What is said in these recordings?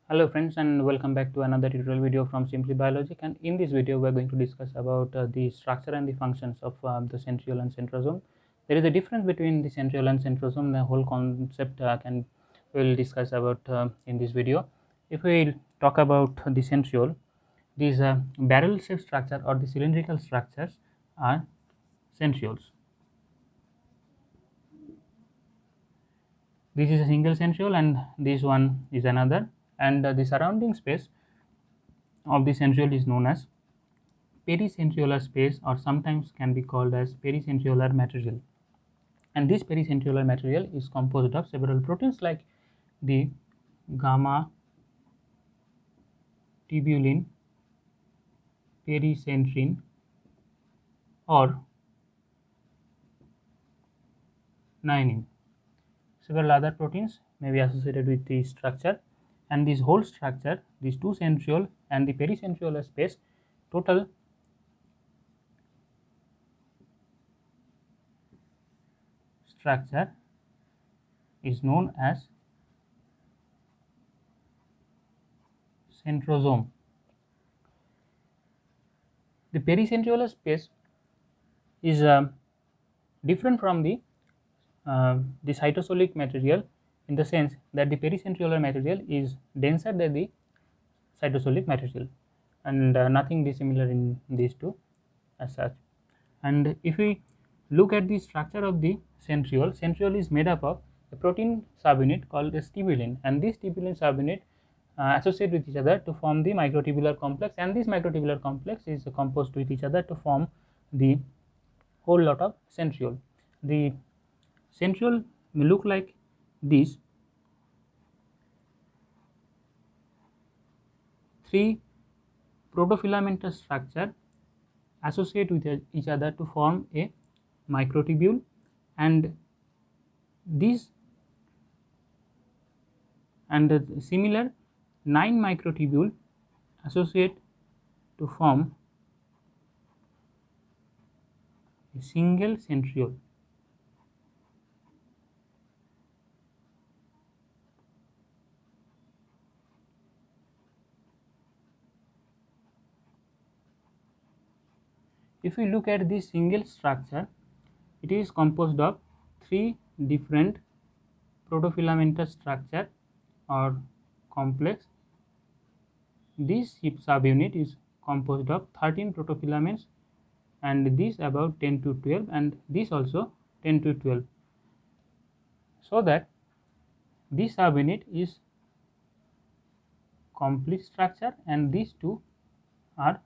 Hello friends, and welcome back to another tutorial video from Simply Biologic. And in this video we are going to discuss about the structure and the functions of the centriole and centrosome. There is a difference between the centriole and centrosome. The whole concept we'll discuss about in this video. If we talk about the centriole, these barrel shaped structure or the cylindrical structures are centrioles. This is a single centriole and this one is another, and the surrounding space of the centriole is known as pericentriolar space, or sometimes can be called as pericentriolar material. And this pericentriolar material is composed of several proteins like the gamma tubulin, pericentrin, or ninin. Several other proteins may be associated with the structure, and this whole structure, these two centriole and the pericentriolar space, total structure is known as centrosome. The pericentriolar space is different from the cytosolic material, in the sense that the pericentriolar material is denser than the cytosolic material, and nothing dissimilar in these two as such. And if we look at the structure of the centriole is made up of a protein subunit called as tubulin, and this tubulin subunit associate with each other to form the microtubular complex, and this microtubular complex is composed with each other to form the whole lot of centriole. The centriole may look like this: three protofilamentous structure associate with each other to form a microtubule, and these and similar 9 microtubule associate to form a single centriole. If we look at this single structure, it is composed of 3 different protofilamentous structure or complex. This subunit is composed of 13 protofilaments, and this about 10 to 12, and this also 10 to 12, so that this subunit is complete structure and these two are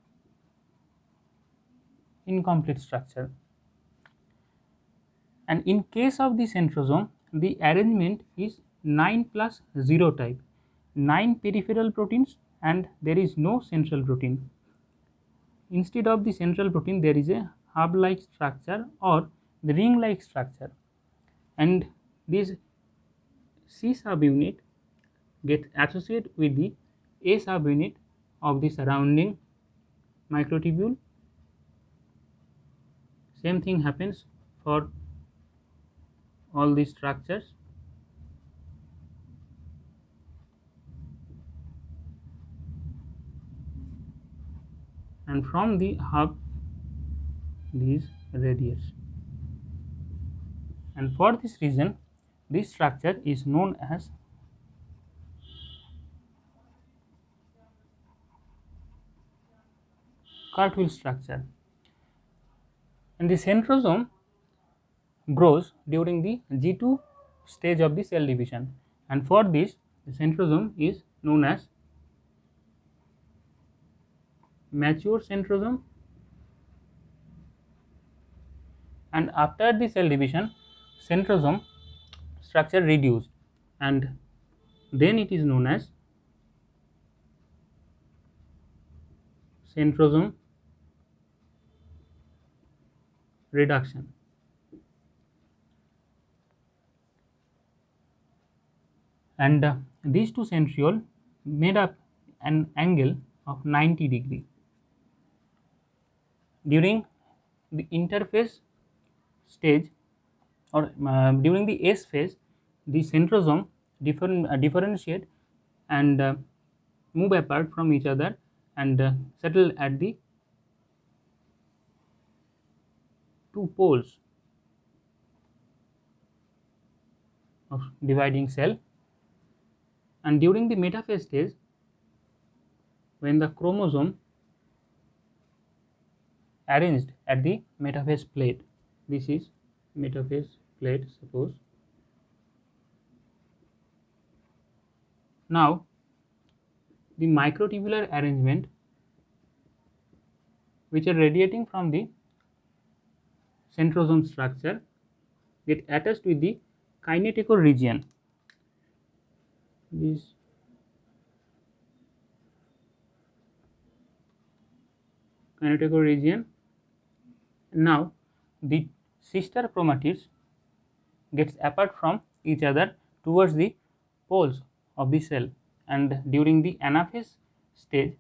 incomplete structure. And in case of the centrosome, the arrangement is 9 plus 0 type, 9 peripheral proteins, and there is no central protein. Instead of the central protein, there is a hub like structure or the ring like structure, and this C subunit gets associated with the A subunit of the surrounding microtubule. Same thing happens for all these structures, and from the hub these radiates, and for this reason this structure is known as cartwheel structure. And the centrosome grows during the G2 stage of the cell division, and for this the centrosome is known as mature centrosome. And after the cell division, centrosome structure reduced, and then it is known as centrosome reduction. And these two centriole made up an angle of 90 degree. During the interphase stage, or during the S phase, the centrosome differentiate and move apart from each other and settle at the two poles of dividing cell. And during the metaphase stage, when the chromosome arranged at the metaphase plate, this is metaphase plate suppose. Now the microtubular arrangement which are radiating from the centrosome structure get attached with the kinetochore region. This kinetochore region. Now the sister chromatids gets apart from each other towards the poles of the cell, and during the anaphase stage,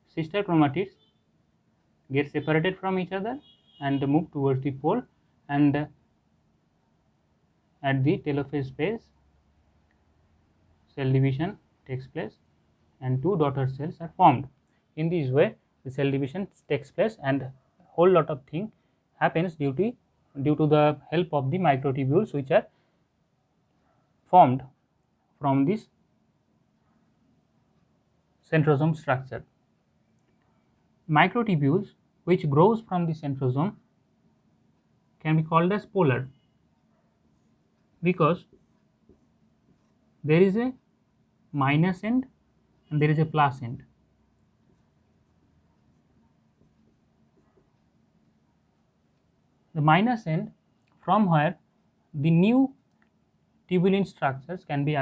sister chromatids get separated from each other and move towards the pole, and at the telophase phase cell division takes place and two daughter cells are formed. In this way the cell division takes place and whole lot of thing happens due to the help of the microtubules which are formed from this centrosome structure. Microtubules which grows from the centrosome can be called as polar because there is a minus end and there is a plus end. The minus end from where the new tubulin structures can be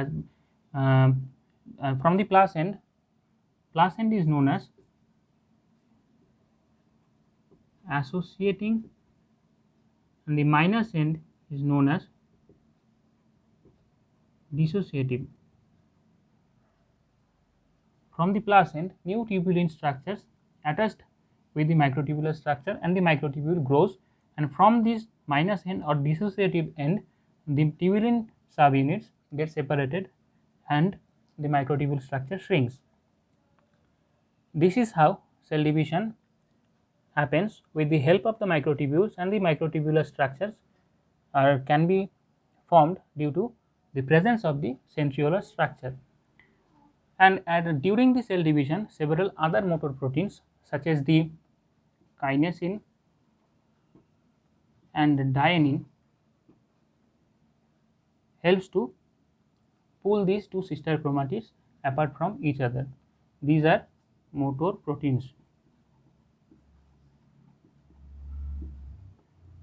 from the plus end is known as associating and the minus end is known as dissociative. From the plus end, new tubulin structures attached with the microtubular structure and the microtubule grows, and from this minus end or dissociative end the tubulin subunits get separated and the microtubule structure shrinks. This is how cell division happens with the help of the microtubules, and the microtubular structures can be formed due to the presence of the centriolar structure. And during the cell division, several other motor proteins such as the kinesin and dynein helps to pull these two sister chromatids apart from each other. These are motor proteins.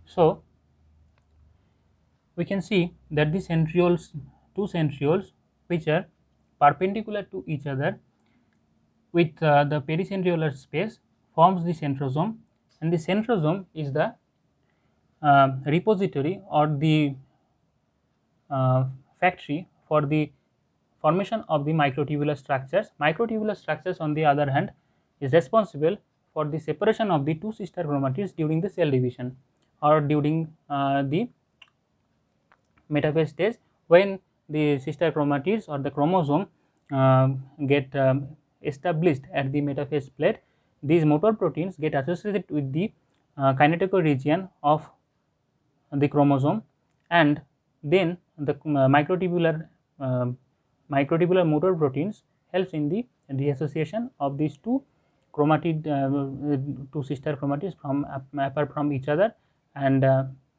So we can see that the centrioles, two centrioles which are perpendicular to each other with the pericentriolar space forms the centrosome, and the centrosome is the repository or the factory for the formation of the microtubular structures. Microtubular structures on the other hand is responsible for the separation of the two sister chromatids during the cell division or during the metaphase stage, when the sister chromatids or the chromosome get established at the metaphase plate. These motor proteins get associated with the kinetochore region of the chromosome, and then the microtubular motor proteins helps in the association of these two chromatid two sister chromatids from apart from each other, and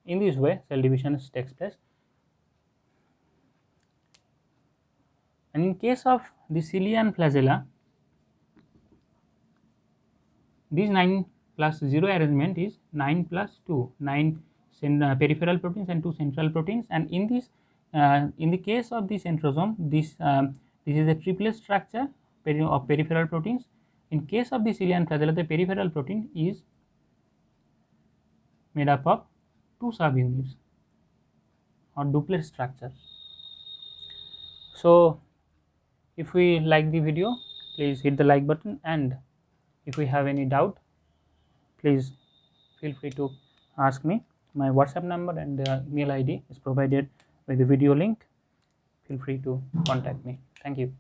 in this way cell division takes place. And in case of the cilia and flagella, this 9 plus 0 arrangement is 9 plus 2, 9 peripheral proteins and 2 central proteins, and in this in the case of the centrosome, this is a triplet structure of peripheral proteins. In case of the cilia and flagella, the peripheral protein is made up of 2 subunits or duplet structures. So if we like the video, please hit the like button, and if we have any doubt, please feel free to ask me. My WhatsApp number and email ID is provided with the video link. Feel free to contact me. Thank you.